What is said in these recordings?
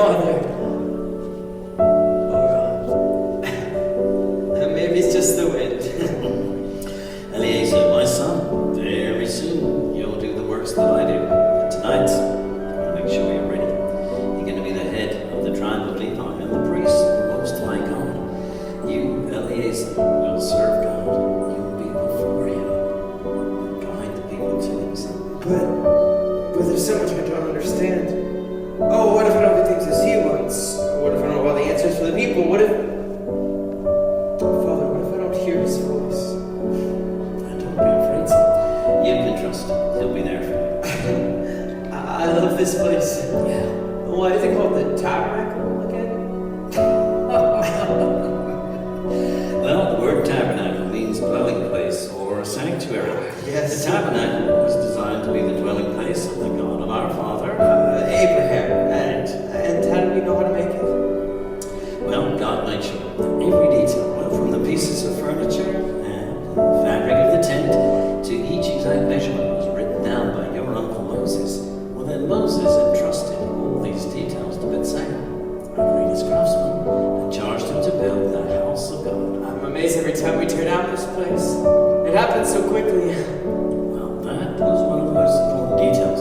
Father. Or maybe it's just the wind. Eliezer, my son, very soon you'll do the works that I do. But tonight, I want to make sure you're ready. You're going to be the head of the tribe of Levi and the priest of the Most High God. You, Eliezer, will serve God. You will be before him, guide the people to himself. But there's so much I don't understand. Oh, what if I don't do things as he wants? What if I don't have all the answers for the people? What if... Father, what if I don't hear his voice? And don't be afraid, son. You can trust him. He'll be there for you. I love this place. Yeah. Why is it called the Tabernacle again? Well, the word tabernacle means dwelling place or sanctuary. Yes. The tabernacle was designed to be the dwelling place of the God of our father. Abraham. And how do we know how to make it? Well, God made sure that every detail, well, from the pieces of furniture and the fabric of the tent to each exact measurement was written down by your uncle Moses. Well, then Moses entrusted all these details to Bethsaida, our greatest craftsman, and charged him to build the house of God. I'm amazed every time we tear down this place. It happens so quickly. Well, that was one of the most important details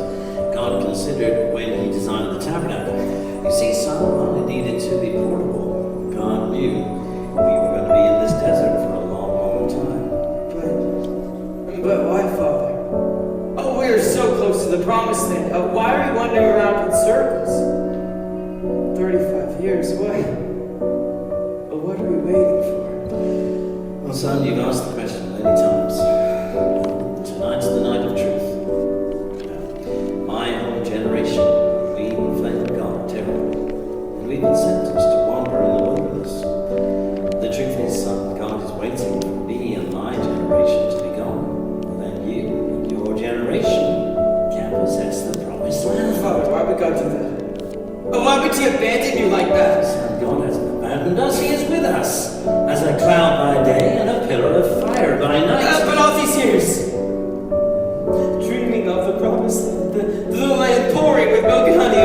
God considered when he designed the tabernacle. You see, some only needed to be portable. God knew we were going to be in this desert for a long, long time. But why, Father? Oh, we are so close to the promised land. Why are we wandering around in circles? 35 years, what? What are we waiting for? Well, son, you've asked the question many times. Tonight's the night of truth. My whole generation, we failed God terribly, and we've been sentenced to wander in the wilderness. The truth is, son, God is waiting for me and my generation to be gone. And then you and your generation can possess the promised land. Father, why would God do that? Why would he abandon you like that? Son, God hasn't abandoned us. He is with us, as a cloud by day and a pillar of fire by night. But all these years, dreaming of the promised land, the land pouring with milk and honey,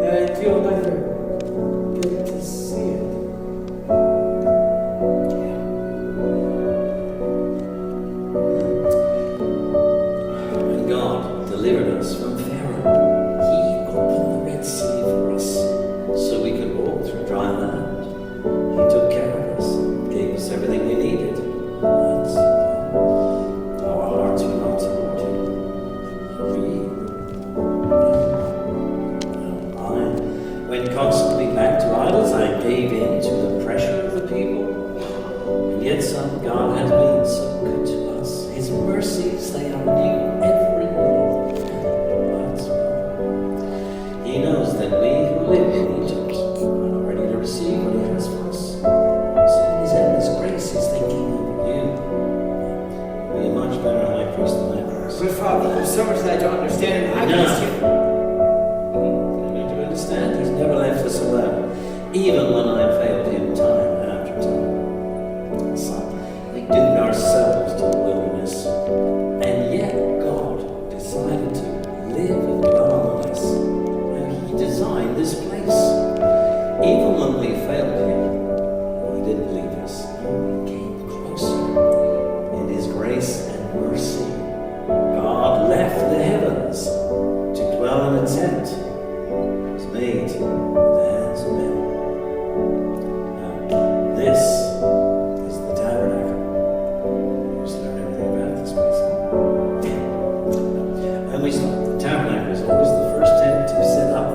and you'll never get to see it. When God delivered us from Pharaoh, he opened the Red Sea for us so we could walk through dry land. He took care of us, gave us everything we needed. But our hearts were not toward him. I went constantly back to idols. I gave in to the pressure of the people. And yet, son, God has been so good to us. His mercies, they are new every morning. But he knows that we who live in Egypt are not ready to receive what he has for us. So in his endless grace, he's thinking of you. You'll be a much better high priest than I was. But Father, there's so much that I don't understand. I No. just you. You need to understand, he's never left us alone, even when I failed him time after time. Son, we doomed ourselves to the wilderness, and yet God decided to live and dwell among us, and he designed this place. Even when we failed him, he didn't leave us. He came closer. In his grace and mercy, God left the heavens to dwell in a tent. It was made with the hands of men. Now, this is the tabernacle. We just learned everything about this place. When we start, the tabernacle is always the first tent to be set up,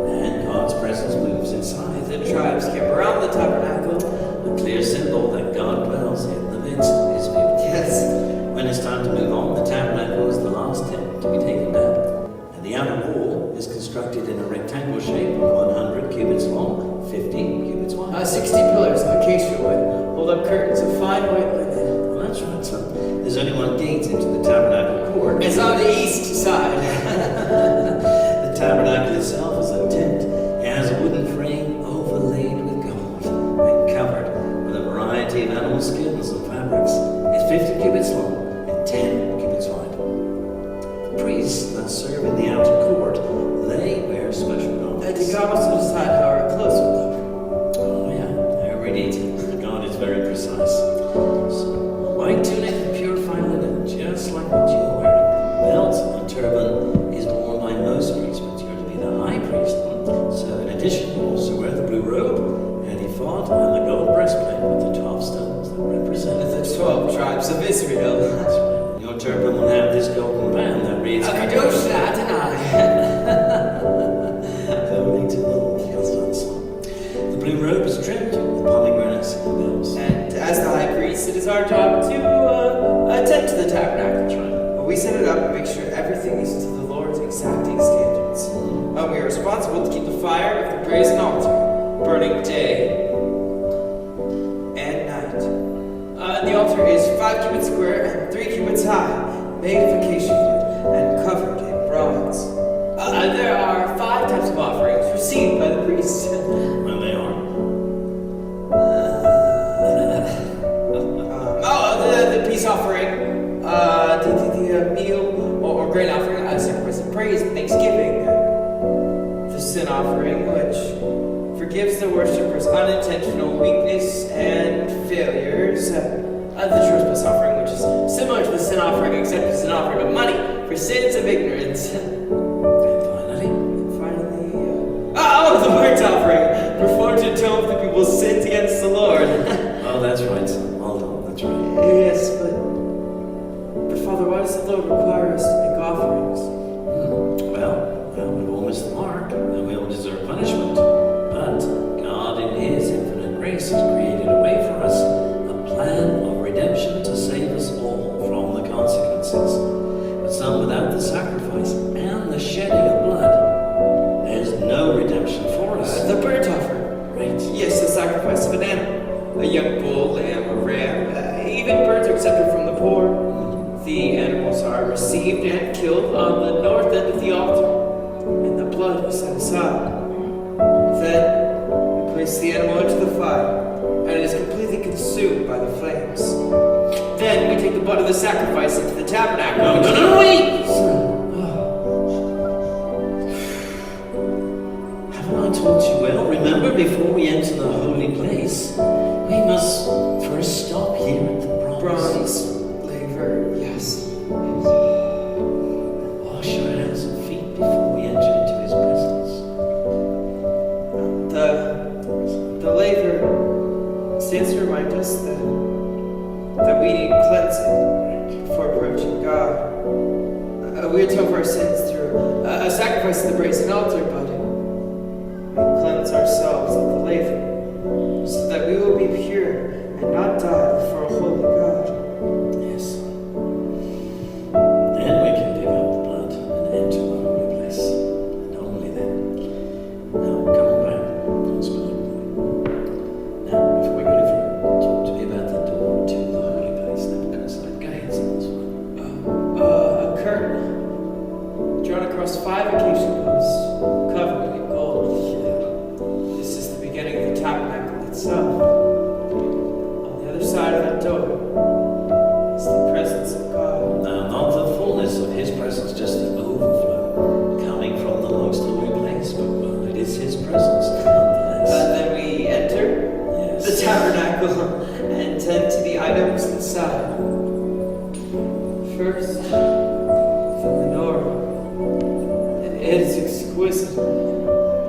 and God's presence moves inside. The tribes camp around the tabernacle. A clear symbol that God dwells in the midst of his people. Yes. When it's time to move on, the tabernacle is the last tent to be taken down. And the outer wall is constructed in a rectangular shape of 100 cubits long, 50 cubits wide. 60 pillars of acacia wood hold up curtains of fine white linen. Well, that's right, son. There's only one gate into the tabernacle court. It's on the east side. The tabernacle itself is a tent. It has a wooden frame overlaid with gold and covered with a variety of animal skins and fabrics. It's 50 cubits long and 10 cubits wide. The priest priests that serve in the outer court, they wear special garments. Did God also decide how our clothes would look? Oh yeah, every detail. God is very precise. So, a white tunic and pure fine linen, just like what you're wearing. Belt and turban is worn by most priests, but you're to be the high priest. So in addition, you also wear the blue robe, and ephod, and the gold breastplate with the 12 stones that represent The 12 tribes of Israel. That's right. Your turban will have this golden band that reads Kadosh Adonai. Holy to the Lord, well done, son. The blue robe is trimmed with pomegranates and bells. And as the high priest, it is our job to attend to the tabernacle. That's right. We set it up and make sure everything is to the Lord's exacting standards. We are responsible to keep the fire of the brazen altar burning day and night. The altar is 5 cubits square and 3 cubits high, made of acacia wood and covered in bronze. There are 5 types of offerings received by the priest. And they are? The peace offering, the meal or grain offering, sacrifice of praise, thanksgiving, the sin offering, which forgives the worshipper's unintentional weakness and failures, the trespass offering, which is similar to the sin offering, except it's an offering of money for sins of ignorance. The burnt offering, performed to atone for the people's sins against the Lord. Oh, that's right, son. Well done, that's right. Yes, but Father, why does the Lord require us to make offerings? Well, we've all missed the mark, and we all deserve punishment. But God, in His infinite grace, has created a way for us, a plan of redemption to save us all from the consequences. But some without the sacrifice and the shedding of blood, there's no redemption for us. The burnt offering. Right. Yes, the sacrifice of an animal. A young bull, lamb, or ram. Even birds are accepted from the poor. The animals are received and killed on the north end of the altar, and the blood is set aside. Then we place the animal into the fire, and it is completely consumed by the flames. Then we take the blood of the sacrifice into the tabernacle. No, wait! Haven't I taught you well? Remember, before we enter the holy place, we must first stop here at the Bronze laver, yes. Wash our hands and feet before we enter into His presence. The laver stands to remind us that we need cleansing before approaching God. We atone for our sins through a sacrifice of the brazen altar, but we cleanse ourselves of the laver, so that we will be pure and not die before a holy God. Yes. Then we can dig out the blood and enter the holy place. And only then. Now, come on back. Don't spoil it. Now, before we go any further, talk to me about the door to the holy place. Now, because I've guides in this one. A curtain drawn across 5 acacia posts, covered in gold. This is the beginning of the tabernacle itself. On the other side of that door is the presence of God. Now, not the fullness of His presence, just the overflow coming from the most holy place, but well, it is His presence nonetheless. Then we enter Yes. the tabernacle and tend to the items inside. First, the menorah. It is exquisite.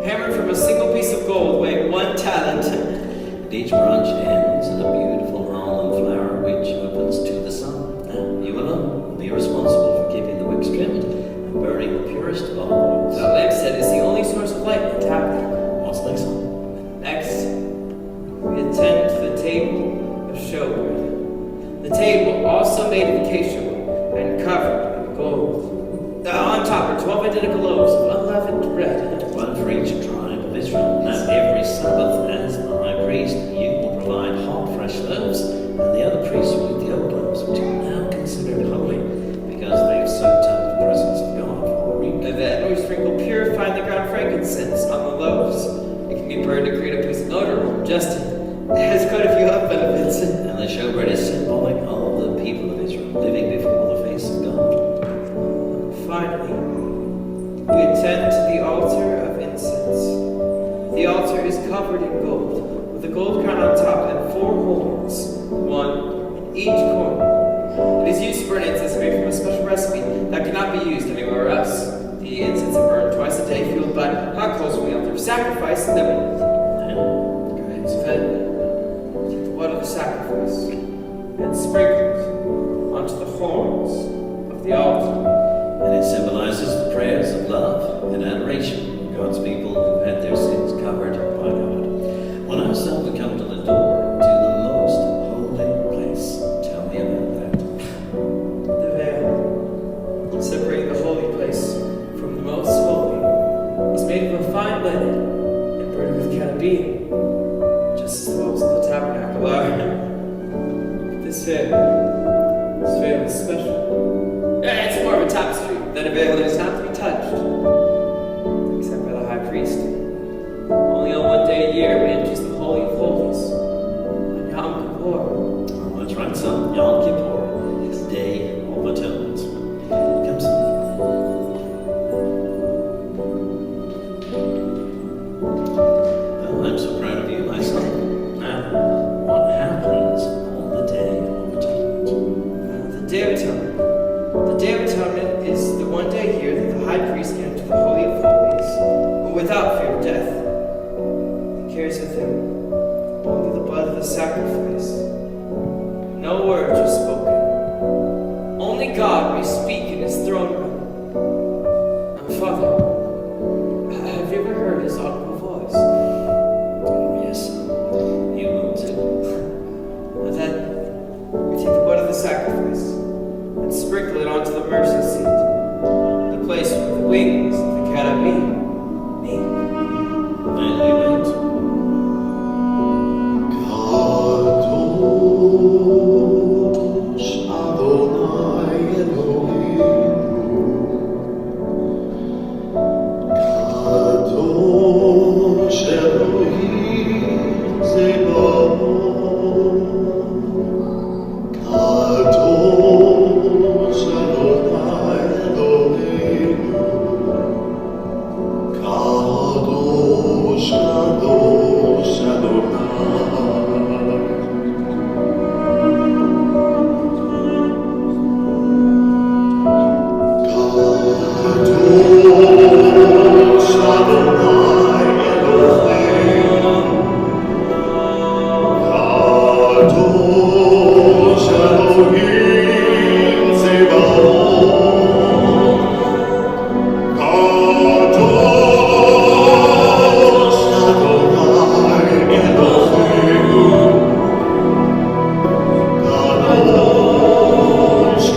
Hammered from a single piece of gold weighing 1 talent. And each branch ends in a beautiful almond flower which opens to the sun. Now, you alone will be responsible for keeping the wicks trimmed and burning the purest of all oils. The lampstand is the only source of light in the tabernacle. What's next on? Next, we attend to the table of showbread. The table, also made of acacia wood and covered in gold. On top are 12 identical loaves of unleavened bread. One for each tribe of Israel. Now, every Sabbath, as the high priest, you will provide hot, fresh loaves, and the other priests will eat the old loaves, which are now considered holy, because they've soaked up the presence of God for a week. And then we sprinkle pure, finely ground frankincense on the loaves. It can be burned to create a pleasing odor or just it has quite a few health benefits. And the showbread is symbolic of the people of Israel living before the face of God. finally, we attend to the altar of incense. The altar is covered in gold, with a gold crown on top and 4 horns, one in each corner. It is used to burn incense made from a special recipe that cannot be used anywhere else. The incense is burned twice a day, fueled by hot coals from the altar of sacrifice, and then it's fed with the blood of the sacrifice and sprinkled onto the horns of the altar. And it symbolizes the prayers of love and adoration of God's people who had their sins covered by God. When our son would come to the door to the most holy place, tell me about that. The veil, separating the holy place from the most holy, is made of a fine linen and burdened with cadmium, just as the walls of the tabernacle are. This veil is special. It's more of a tapestry than a veil that is not to be touched, except by the high priest. Only on one day a year we enters the Holy of Holies, on Yom Kippur. Oh, that's right, son. Yom Kippur is Day of Atonement. Come, son. Well, I'm so proud of you, my son. Now, what happens on the Day of Atonement? The Day of Atonement. The Day of Atonement is the one day a year that the high priest can enter the Holy of Holies, but without fear of death. He carries with him only the blood of the sacrifice. No words are spoken. Only God may speak in his throne room. Now, Father, have you ever heard his audible voice? Oh, yes, son. You will too. And then we take the blood of the sacrifice and sprinkle it onto the mercy seat, the place where the wings of the cherubim meet. And we wait. Kadosh Adonai Elohim, Kadosh Elohim Zebaoth, Kadosh Adonai Elohim, Kadosh Kadosh Adonai. Kadosh Adonai Elohim, Kadosh Elohim Zebaoth, Kadosh Adonai Elohim, Kadosh,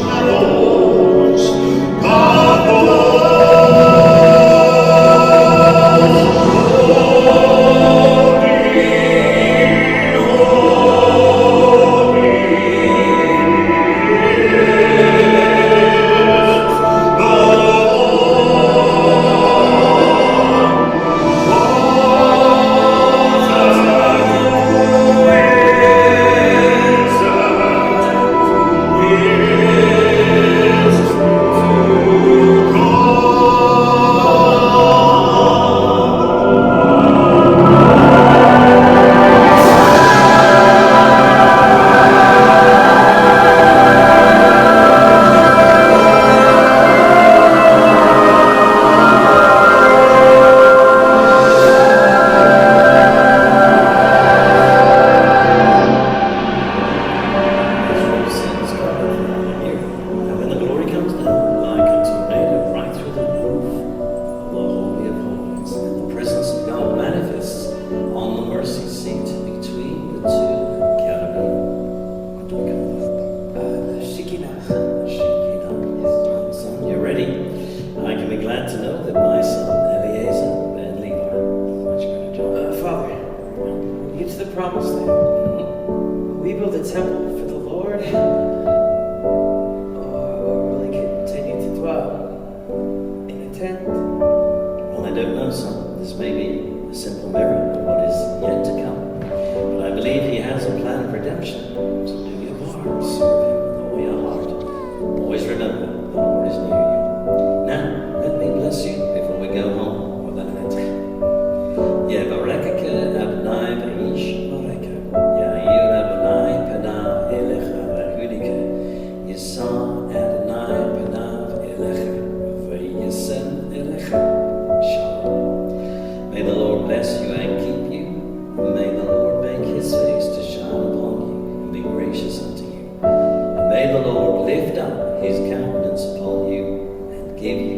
Kadosh, promised land. Will we build a temple for the Lord? Or will he continue to dwell in a tent? Well, I don't know, son. This may be a simple mirror of what is yet to come. But I believe he has a plan of redemption. So do your part, serve him with all your heart. Always remember, the Lord is near you. Now, give you